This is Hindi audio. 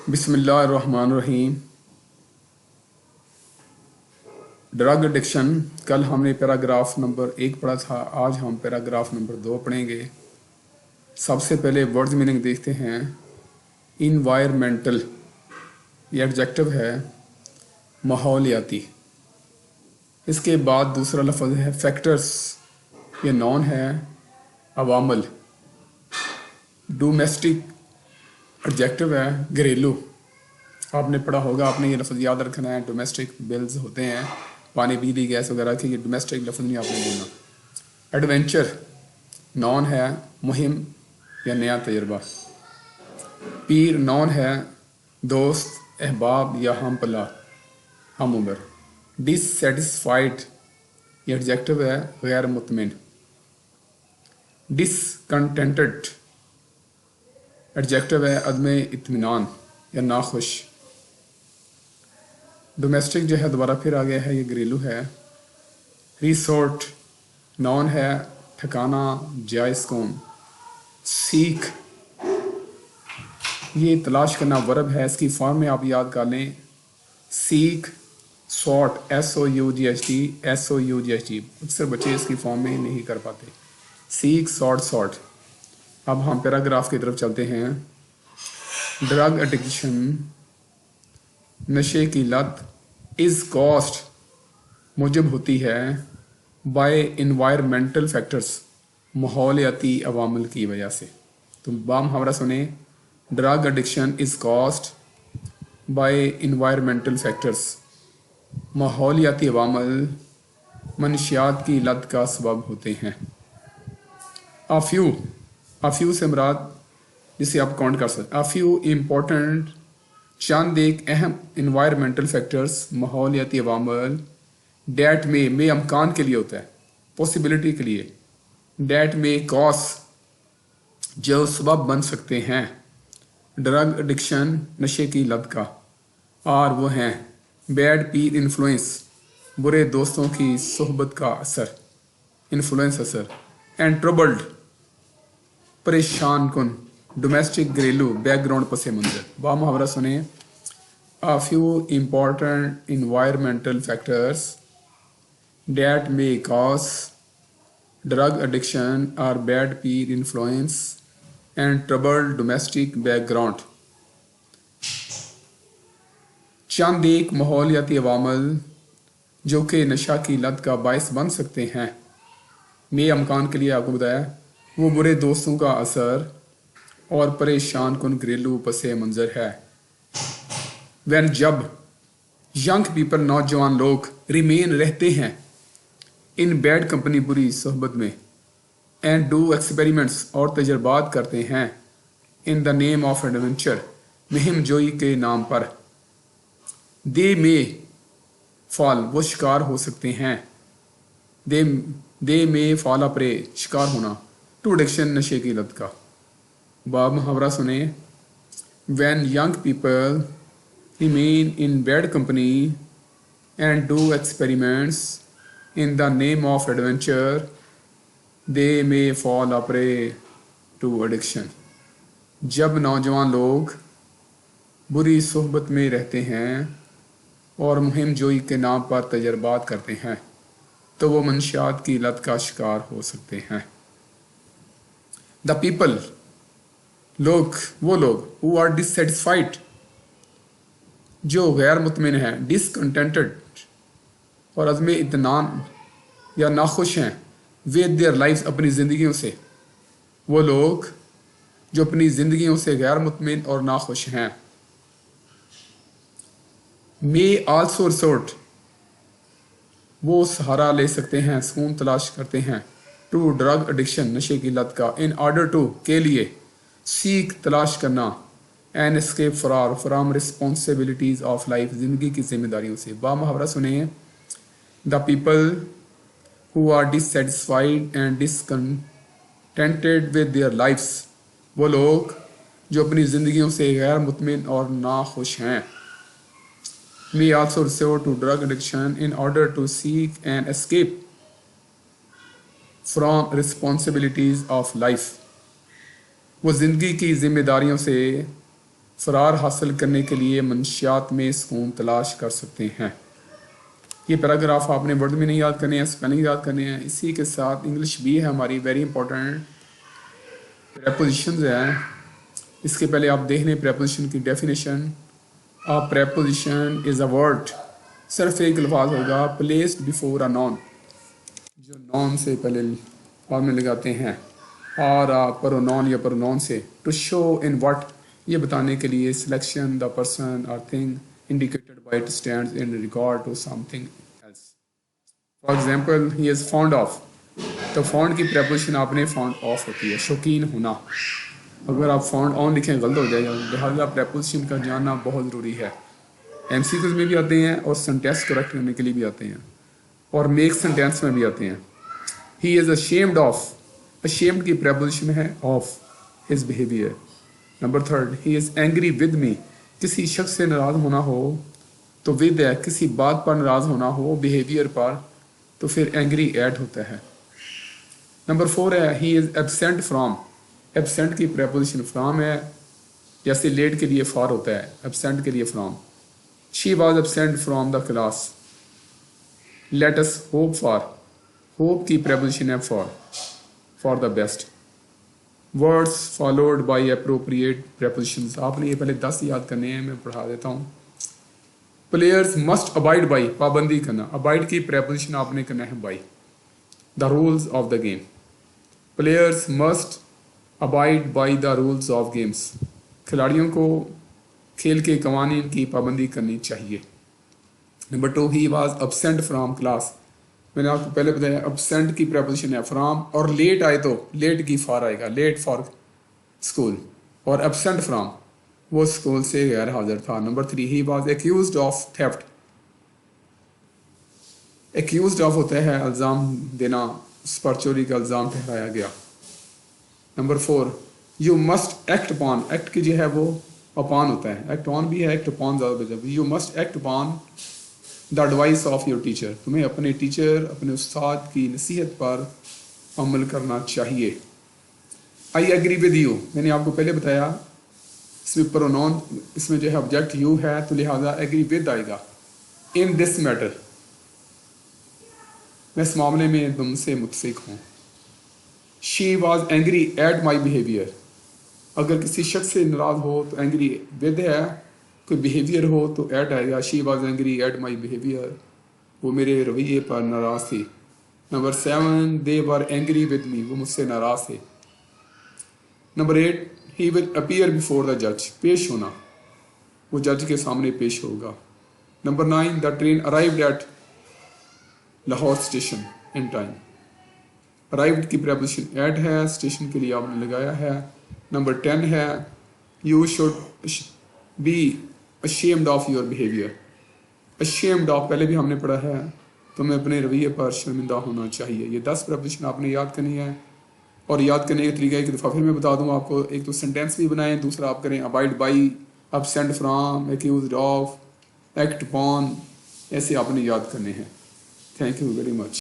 बिस्मिल्लाहिर्रहमानिर्रहीम। ड्रग एडिक्शन, कल हमने पैराग्राफ नंबर 1 पढ़ा था। आज हम पैराग्राफ नंबर 2 पढ़ेंगे। सबसे पहले वर्ड्स मीनिंग देखते हैं। इन्वायरमेंटल, ये एडजेक्टिव है, माहौलियाती। इसके बाद दूसरा लफ्ज़ है फैक्टर्स, ये नॉन है। अवामल, डोमेस्टिक एडजेक्टिव है, घरेलू। आपने पढ़ा होगा, आपने ये लफ्ज़ याद रखना है। डोमेस्टिक बिल्स होते हैं, पानी बिजली गैस वगैरह के, ये डोमेस्टिक लफ्ज़ नहीं आपने बोलना। एडवेंचर नॉन है, मुहिम या नया तजर्बा। पीर नॉन है, दोस्त, अहबाब या हम पला, हम उम्र। डिससेटिस्फाइड, ये एडजेक्टिव है, गैर मुतमिन। डिसकंटेंटेड एडजेक्टिव है, अदम इत्मीनान या नाखुश। डोमेस्टिक जो है दोबारा फिर आ गया है, ये घरेलू है। रिसोर्ट नॉन है, ठिकाना, जायज़ कौम। सीख, ये तलाश करना वर्ब है, इसकी फॉर्म में आप याद कर लें। सीख, सॉर्ट, SOUGHT। अक्सर बच्चे इसकी फॉर्म में नहीं कर पाते। सीख, सॉर्ट। अब हम पैराग्राफ की तरफ चलते हैं। ड्रग एडिक्शन, नशे की लत, इज़ कॉस्ट, मूजब होती है, बाय इन्वायरमेंटल फैक्टर्स, माहौलियाती अवामिल की वजह से। तो बाम हमारा सुने। Drug addiction is caused by environmental factors, माहौलियाती अवामिल मनशियात की लत का सबब होते हैं। आ फ्यू से मुराद जिसे आप काउंट कर सकते। आ फ्यू इम्पोर्टेंट, चंद एक अहम इन्वायरमेंटल फैक्टर्स, माहौलियाती अवामिल, डैट में अमकान के लिए होता है, पॉसिबिलिटी के लिए। डैट में कॉज, जो सबब बन सकते हैं ड्रग एडिक्शन, नशे की लत का। और वो हैं बैड पीर इन्फ्लुएंस, बुरे दोस्तों की सोहबत का असर, इन्फ्लुएंस असर। एंड ट्रबल्ड, परेशान कुन, डोमेस्टिक घरेलू, बैकग्राउंड पस मंजर। बा मुहावरा सुने। A few important environmental factors that may cause drug addiction are bad peer influence and troubled domestic background. चंद एक माहौलियाती अवामल जो कि नशा की लत का बायस बन सकते हैं, में अमकान के लिए आपको बताया, वो बुरे दोस्तों का असर और परेशान कुन घरेलू पस मंज़र है। वैन, जब यंग पीपल, नौजवान लोग, रिमेन रहते हैं, इन बैड कंपनी, बुरी सोहबत में, एंड डू एक्सपेरिमेंट्स और तजर्बात करते हैं, in the name of adventure, मुहिम जोई के नाम पर, दे में फॉल, वो शिकार हो सकते हैं, दे में फॉल अपरे, शिकार होना, टू एडिक्शन, नशे की लत का। बाब मुहावरा सुने। When young people remain in bad company and do experiments in the name of adventure, they may fall a prey to addiction. जब नौजवान लोग बुरी सोहबत में रहते हैं और मुहिम जोई के नाम पर तजर्बात करते हैं, तो वो मंशियात की लत का शिकार हो सकते हैं। द पीपल, लोग, वो लोग, हु आर डिससेटिस्फाइड, जो गैर मुतमिन है, डिसकंटेंटेड और अज़म इत्मीनान या नाखुश हैं, विद देयर लाइफ, अपनी ज़िंदगियों से, वो लोग जो अपनी ज़िंदगियों से गैर मुतमिन और नाखुश हैं। मे आल्सो रिसोर्ट, वो सहारा ले सकते हैं, सुकून तलाश करते हैं, टू ड्रग एडिक्शन, नशे की लत का, इन ऑर्डर टू, के लिए, सीख, तलाश करना, एंड एस्केप फरार, फ्राम रिस्पॉन्सिबिलिटीज़ ऑफ लाइफ, ज़िंदगी की जिम्मेदारियों से। बा मुहावरा सुनिए। The people who are dissatisfied and discontented with their lifes, वो लोग जो अपनी ज़िंदगियों से गैर मुतमिन और नाखुश हैं। May also resort to drug addiction in order to seek and escape from responsibilities of life, वो ज़िंदगी की जिम्मेदारियों से फरार हासिल करने के लिए मंशियात में सुकून तलाश कर सकते हैं। ये पैराग्राफ आपने वर्ड में नहीं याद करने हैं, स्पेलिंग याद करने हैं। इसी के साथ इंग्लिश भी है हमारी, वेरी इंपॉर्टेंट। प्रेपोजिशंस हैं, इसके पहले आप देख लें प्रेपोजिशन की definition. A preposition is a word, सिर्फ एक लफ्ज़ होगा, प्लेस्ड बिफोर अ नॉन, जो नॉन से पहले बाद में लगाते हैं, और प्रोनाउन या प्रोनाउन से। टू शो इन व्हाट, ये बताने के लिए, selection the person or thing indicated by it stands in regard to something else. For example, he is fond of, तो फॉन्ड की प्रेपोजिशन आपने फॉन्ड ऑफ होती है, शौकीन होना। अगर आप फॉन्ड ऑन लिखें गलत हो जाएगा, लिहाजा प्रेपोजिशन का जानना बहुत ज़रूरी है। एमसीक्यूज में भी आते हैं और सेंटेंस करेक्ट करने के लिए भी आते हैं, और मेक सेंटेंस में भी आते हैं। He is ashamed of, ashamed की प्रेपोजिशन है of his behaviour. Number 3, he is angry with me, किसी शख्स से नाराज़ होना हो तो विद है, किसी बात पर नाराज़ होना हो बिहेवियर पर तो फिर एंग्री ऐड होता है। नंबर 4 है he is absent from, absent की प्रेपोजिशन फ्रॉम है, जैसे लेट के लिए फॉर होता है, एबसेंट के लिए from. She was absent from the class. Let us hope for, hope की प्रेपोजिशन है for the best. Words followed by appropriate prepositions, आपने ये पहले 10 याद करने हैं, मैं पढ़ा देता हूँ। प्लेयर्स मस्ट अबाइड बाई, पाबंदी करना, अबाइड की प्रेपोजिशन आपने करना है by. The rules of the game, players must abide by the rules of games, खिलाड़ियों को खेल के कवानीन की पाबंदी करनी चाहिए। Number 2, he was absent from class, मैंने आपको पहले बताया अबसेंट की प्रेपोजिशन है फ्राम, और लेट आए तो लेट की फॉर आएगा, लेट फॉर स्कूल, और एबसेंट फ्राम वो स्कूल से गैर हाजिर था। Number 3, he was accused of theft, accused of होता है इल्ज़ाम देना, उस पर चोरी का इल्ज़ाम ठहराया गया। Number 4, you must act upon, act की जो है वो अपॉन होता है, एक्ट ऑन भी है, एक्ट अपॉन ज़्यादा बेहतर। You must act upon the advice of your teacher, तुम्हें अपने टीचर, अपने उस्ताद की नसीहत पर अमल करना चाहिए। आई एग्री विद यू, मैंने आपको पहले बताया इसमें प्रोनाउन, इसमें जो है ऑब्जेक्ट यू है, तो लिहाजा एग्री विद आएगा। इन दिस मैटर, मैं इस मामले में तुमसे मुत्फिक हूँ। She was angry at my behaviour, अगर किसी शख्स से नाराज़ हो तो एंग्री विद है, कोई बिहेवियर हो तो एट आएगा। She was angry at my behaviour, वो मेरे रवैये पर नाराज़ थी। Number 7, they were angry with me, वो मुझसे नाराज़ थे। Number 8, he will appear before the जज, पेश होना, वो जज के सामने पेश होगा। Number 9, the train arrived at Lahore station in time, arrived की प्रेपोजिशन एट है, स्टेशन के लिए आपने लगाया है। नंबर 10 है you should be ashamed of your behaviour, ashamed of पहले भी हमने पढ़ा है, तुम्हें अपने रवैये पर शर्मिंदा होना चाहिए। ये 10 प्रेपोजिशन आपने याद करनी है, और याद करने का तरीका एक दफ़ा फिर मैं बता दूंगा आपको। एक तो सेंटेंस भी बनाएं, दूसरा आप करें abide by, absent from, accused of, act upon, ऐसे आपने याद करने हैं। Thank you very much.